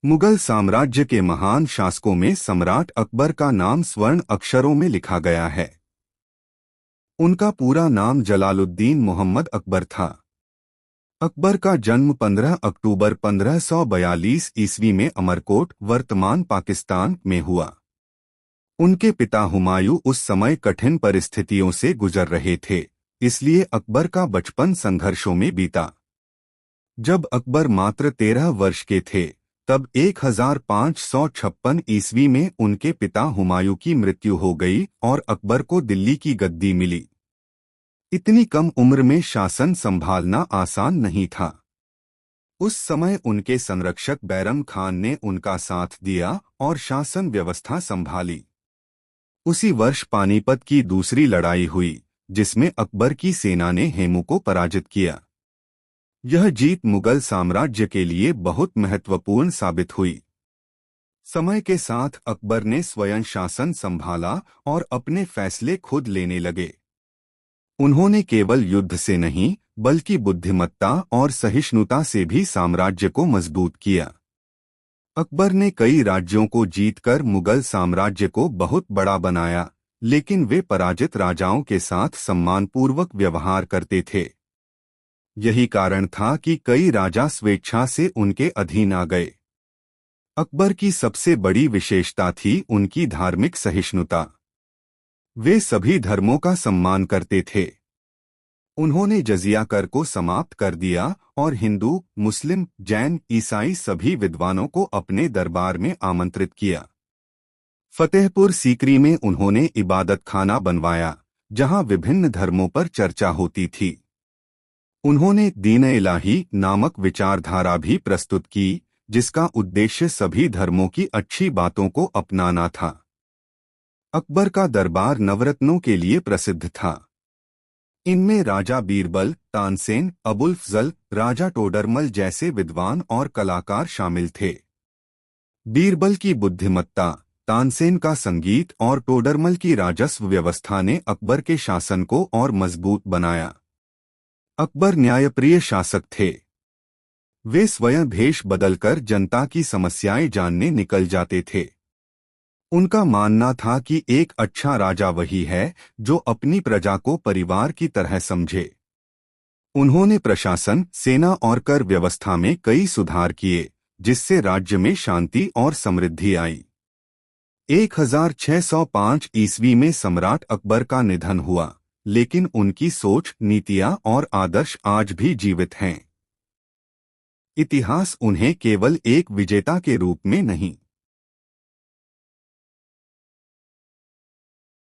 मुगल साम्राज्य के महान शासकों में सम्राट अकबर का नाम स्वर्ण अक्षरों में लिखा गया है। उनका पूरा नाम जलालुद्दीन मोहम्मद अकबर था। अकबर का जन्म 15 अक्टूबर 1542 ईस्वी में अमरकोट, वर्तमान पाकिस्तान में हुआ। उनके पिता हुमायूं उस समय कठिन परिस्थितियों से गुजर रहे थे, इसलिए अकबर का बचपन संघर्षों में बीता। जब अकबर मात्र 13 वर्ष के थे, तब 1556 ईस्वी में उनके पिता हुमायूं की मृत्यु हो गई और अकबर को दिल्ली की गद्दी मिली। इतनी कम उम्र में शासन संभालना आसान नहीं था। उस समय उनके संरक्षक बैरम खान ने उनका साथ दिया और शासन व्यवस्था संभाली। उसी वर्ष पानीपत की दूसरी लड़ाई हुई, जिसमें अकबर की सेना ने हेमू को पराजित किया। यह जीत मुगल साम्राज्य के लिए बहुत महत्वपूर्ण साबित हुई। समय के साथ अकबर ने स्वयं शासन संभाला और अपने फैसले खुद लेने लगे। उन्होंने केवल युद्ध से नहीं, बल्कि बुद्धिमत्ता और सहिष्णुता से भी साम्राज्य को मजबूत किया। अकबर ने कई राज्यों को जीतकर मुगल साम्राज्य को बहुत बड़ा बनाया, लेकिन वे पराजित राजाओं के साथ सम्मानपूर्वक व्यवहार करते थे। यही कारण था कि कई राजा स्वेच्छा से उनके अधीन आ गए। अकबर की सबसे बड़ी विशेषता थी उनकी धार्मिक सहिष्णुता। वे सभी धर्मों का सम्मान करते थे। उन्होंने जजिया कर को समाप्त कर दिया और हिंदू, मुस्लिम, जैन, ईसाई सभी विद्वानों को अपने दरबार में आमंत्रित किया। फतेहपुर सीकरी में उन्होंने इबादत खाना बनवाया, जहां विभिन्न धर्मों पर चर्चा होती थी। उन्होंने दीन-ए-इलाही नामक विचारधारा भी प्रस्तुत की, जिसका उद्देश्य सभी धर्मों की अच्छी बातों को अपनाना था। अकबर का दरबार नवरत्नों के लिए प्रसिद्ध था। इनमें राजा बीरबल, तानसेन, अबुल फजल, राजा टोडरमल जैसे विद्वान और कलाकार शामिल थे। बीरबल की बुद्धिमत्ता, तानसेन का संगीत और टोडरमल की राजस्व व्यवस्था ने अकबर के शासन को और मजबूत बनाया। अकबर न्यायप्रिय शासक थे। वे स्वयं भेष बदलकर जनता की समस्याएं जानने निकल जाते थे। उनका मानना था कि एक अच्छा राजा वही है जो अपनी प्रजा को परिवार की तरह समझे। उन्होंने प्रशासन, सेना और कर व्यवस्था में कई सुधार किए, जिससे राज्य में शांति और समृद्धि आई। 1605 ईस्वी में सम्राट अकबर का निधन हुआ, लेकिन उनकी सोच, नीतियां और आदर्श आज भी जीवित हैं। इतिहास उन्हें केवल एक विजेता के रूप में नहीं,